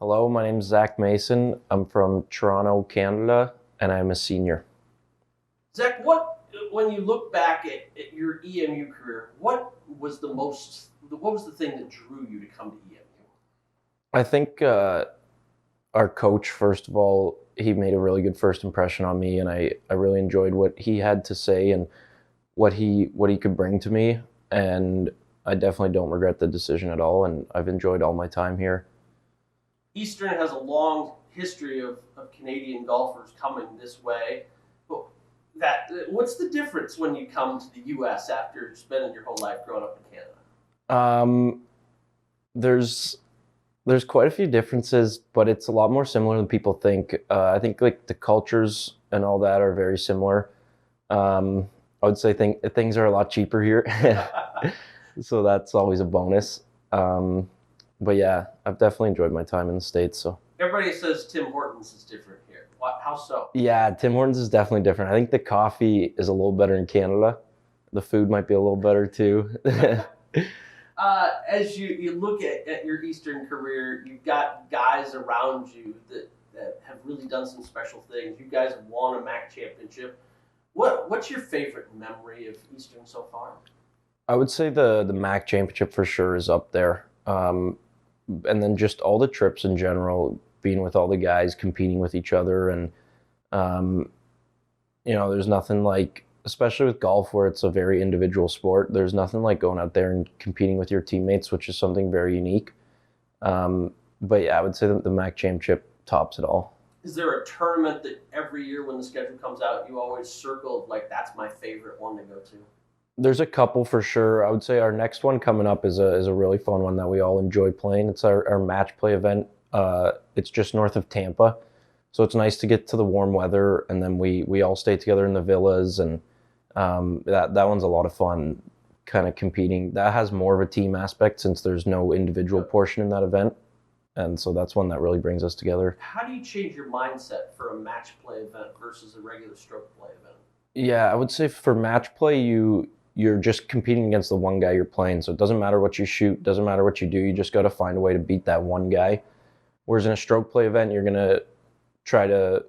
Hello, my name is Zack Mason. I'm from Toronto, Canada, and I'm a senior. Zach, when you look back at your EMU career, what was the thing that drew you to come to EMU? I think our coach, first of all, he made a really good first impression on me, and I really enjoyed what he had to say and what he could bring to me. And I definitely don't regret the decision at all, and I've enjoyed all my time here. Eastern has a long history of Canadian golfers coming this way. But what's the difference when you come to the U.S. after spending your whole life growing up in Canada? Um, there's there's quite a few differences, but it's a lot more similar than people think. I think like the cultures and all that are very similar. I would say things are a lot cheaper here, so that's always a bonus. But yeah, I've definitely enjoyed my time in the States. So Everybody says Tim Hortons is different here. How so? yeah, Tim Hortons is definitely different. I think the coffee is a little better in Canada. The food might be a little better too. As you look at your Eastern career, you've got guys around you that have really done some special things. You guys have won a MAC championship. What's your favorite memory of Eastern so far? I would say the MAC championship for sure is up there. And then just all the trips in general, being with all the guys, competing with each other, and um, there's nothing like, especially with golf where it's a very individual sport. There's nothing like going out there and competing with your teammates, which is something very unique. But yeah, I would say that the MAC championship tops it all. Is there a tournament that every year when the schedule comes out, you always circle like that's my favorite one to go to? There's a couple for sure. I would say our next one coming up is a really fun one that we all enjoy playing. It's our match play event. It's just north of Tampa, so it's nice to get to the warm weather, and then we all stay together in the villas, and that one's a lot of fun. Kind of competing. That has more of a team aspect since there's no individual portion in that event, and so that's one that really brings us together. How do you change your mindset for a match play event versus a regular stroke play event? Yeah, I would say for match play, you're just competing against the one guy you're playing. So it doesn't matter what you shoot, doesn't matter what you do. You just got to find a way to beat that one guy. Whereas in a stroke play event, you're gonna try to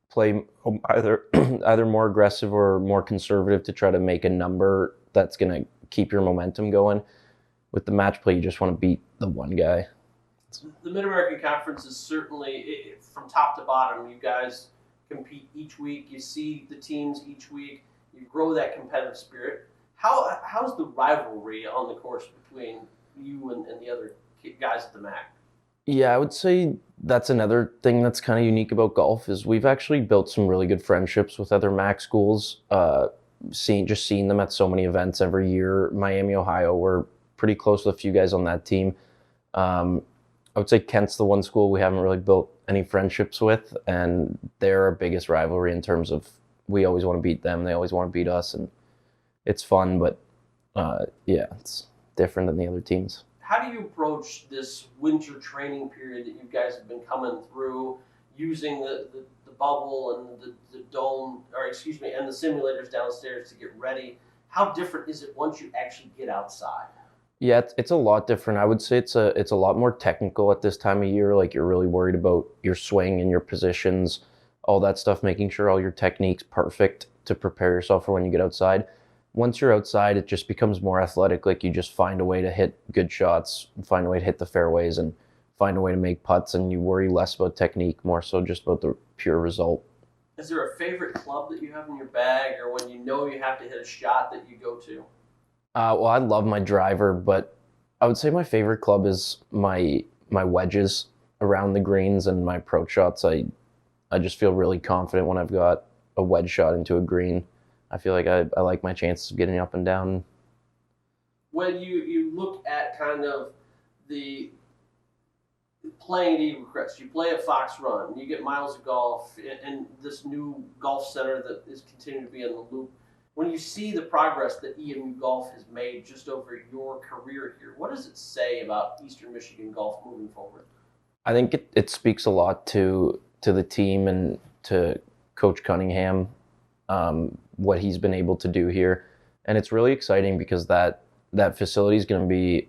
play either either more aggressive or more conservative to try to make a number that's gonna keep your momentum going. With the match play, you just want to beat the one guy. The Mid American Conference is certainly from top to bottom. You guys compete each week. You see the teams each week. You grow that competitive spirit. How's the rivalry on the course between you and the other guys at the MAC? Yeah, I would say that's another thing that's kind of unique about golf is we've actually built some really good friendships with other MAC schools. Seeing them at so many events every year. Miami, Ohio, we're pretty close with a few guys on that team. Um, I would say Kent's the one school we haven't really built any friendships with, and they're our biggest rivalry in terms of we always want to beat them, they always want to beat us, and it's fun, but yeah, it's different than the other teams. How do you approach this winter training period that you guys have been coming through using the bubble and the dome, or excuse me, and the simulators downstairs to get ready? How different is it once you actually get outside? Yeah, it's a lot different. I would say it's a lot more technical at this time of year. Like you're really worried about your swing and your positions, all that stuff, making sure all your technique's perfect to prepare yourself for when you get outside. Once you're outside, it just becomes more athletic. Like you just find a way to hit good shots, find a way to hit the fairways, and find a way to make putts, and you worry less about technique, more so just about the pure result. Is there a favorite club that you have in your bag, or when you know you have to hit a shot that you go to? Well, I love my driver, but I would say my favorite club is my wedges around the greens and my approach shots. I just feel really confident when I've got a wedge shot into a green. I feel like I like my chances of getting up and down. When you look at kind of the playing at Eagle Crest, you play at Fox Run, you get miles of golf, and this new golf center that is continuing to be in the loop. When you see the progress that EMU Golf has made just over your career here, what does it say about Eastern Michigan golf moving forward? I think it speaks a lot to the team and to Coach Cunningham, what he's been able to do here, and it's really exciting because that facility is going to be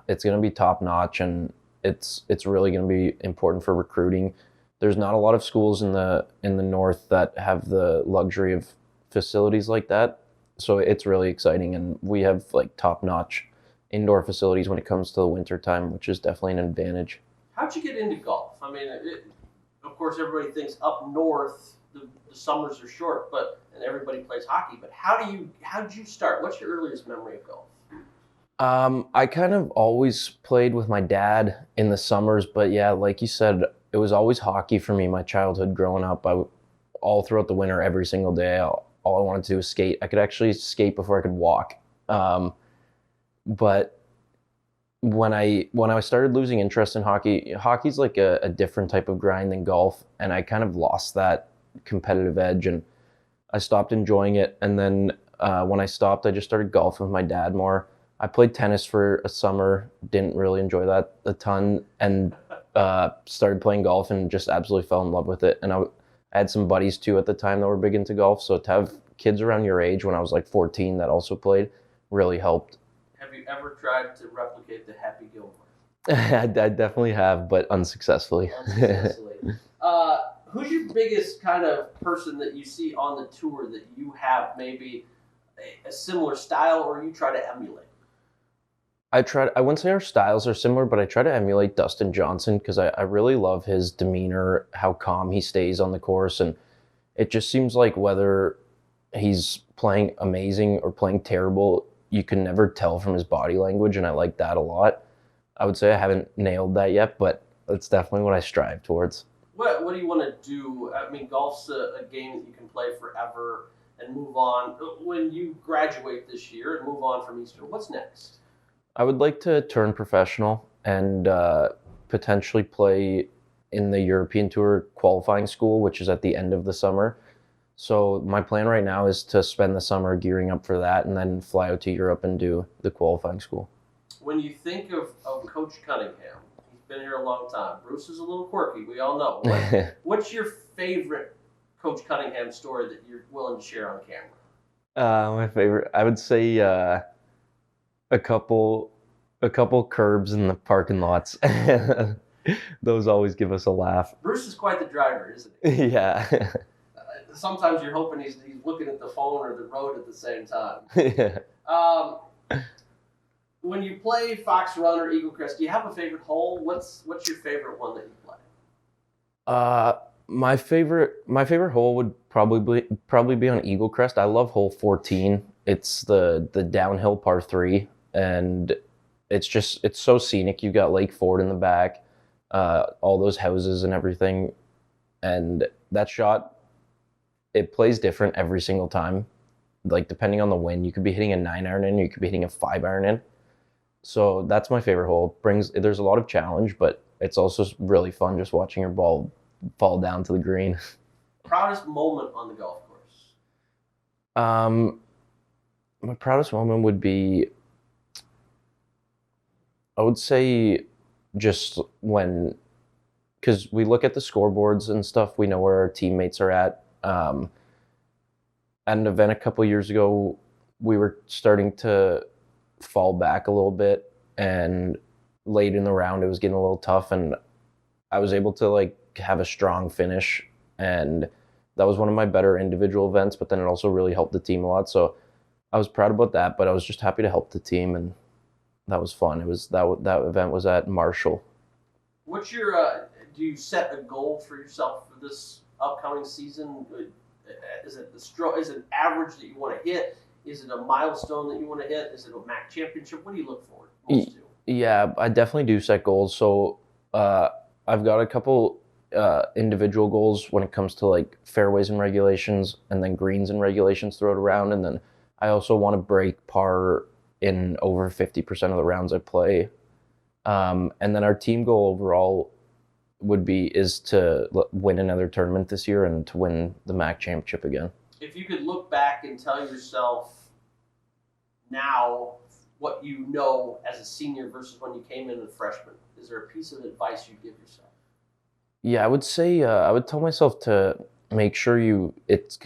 it's going to be top notch, and it's really going to be important for recruiting. There's not a lot of schools in the north that have the luxury of facilities like that, so it's really exciting, and we have like top-notch indoor facilities when it comes to the winter time, which is definitely an advantage. How'd you get into golf? I mean, of course, everybody thinks up north the summers are short, and everybody plays hockey. But how did you start? What's your earliest memory of golf? I kind of always played with my dad in the summers, but yeah, like you said, it was always hockey for me. My childhood growing up, all throughout the winter, every single day, all I wanted to do was skate. I could actually skate before I could walk. But when I started losing interest in hockey, hockey's like a different type of grind than golf, and I kind of lost that competitive edge, and I stopped enjoying it. And then when I stopped, I just started golfing with my dad more. I played tennis for a summer, didn't really enjoy that a ton, and started playing golf and just absolutely fell in love with it. And I had some buddies too at the time that were big into golf, so to have kids around your age when I was like 14 that also played really helped. Have you ever tried to replicate the Happy Gilmore? I definitely have, but unsuccessfully. Unsuccessfully. Who's your biggest kind of person that you see on the tour that you have maybe a similar style or you try to emulate? I wouldn't say our styles are similar, but I try to emulate Dustin Johnson because I really love his demeanor, how calm he stays on the course. And it just seems like whether he's playing amazing or playing terrible, you can never tell from his body language. And I like that a lot. I would say I haven't nailed that yet, but it's definitely what I strive towards. What do you want to do? I mean, golf's a game that you can play forever and move on. When you graduate this year and move on from Eastern, what's next? I would like to turn professional and potentially play in the European Tour qualifying school, which is at the end of the summer. So my plan right now is to spend the summer gearing up for that and then fly out to Europe and do the qualifying school. When you think of Coach Cunningham, he's been here a long time. Bruce is a little quirky, we all know. What's your favorite Coach Cunningham story that you're willing to share on camera? My favorite, I would say a couple curbs in the parking lots. Those always give us a laugh. Bruce is quite the driver, isn't he? Yeah. Sometimes you're hoping he's looking at the phone or the road at the same time. Yeah. When you play Fox Run or Eagle Crest, do you have a favorite hole? What's your favorite one that you play? My favorite hole would probably be on Eagle Crest. I love hole 14. It's the downhill par 3, and it's so scenic. You got Lake Ford in the back, all those houses and everything, and that shot, it plays different every single time. Like depending on the wind, you could be hitting a 9-iron in, you could be hitting a 5-iron in. So that's my favorite hole. There's a lot of challenge, but it's also really fun just watching your ball fall down to the green. Proudest moment on the golf course? My proudest moment would be, I would say, just because we look at the scoreboards and stuff, we know where our teammates are at. At an event a couple years ago, we were starting to fall back a little bit, and late in the round, it was getting a little tough, and I was able to have a strong finish, and that was one of my better individual events, but then it also really helped the team a lot. So I was proud about that, but I was just happy to help the team, and that was fun. It was that event was at Marshall. What's your do you set a goal for yourself for this upcoming season? Is it is it average that you want to hit? Is it a milestone that you want to hit? Is it a MAC championship? What do you look forward most to? Yeah, I definitely do set goals. So I've got a couple individual goals when it comes to fairways and regulations, and then greens and regulations throughout a round. And then I also want to break par in over 50% of the rounds I play. And then our team goal overall is to win another tournament this year and to win the MAC championship again. If you could look back and tell yourself now what you know as a senior versus when you came in as a freshman, is there a piece of advice you'd give yourself? Yeah, I would say I would tell myself to make sure it's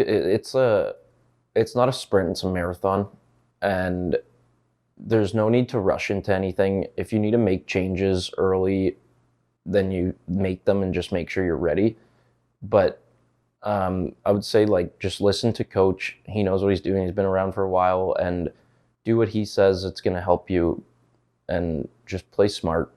not a sprint, it's a marathon, and there's no need to rush into anything. If you need to make changes early, then you make them and just make sure you're ready. But I would say like just listen to coach. He knows what he's doing. He's been around for a while, and do what he says. It's going to help you, and just play smart.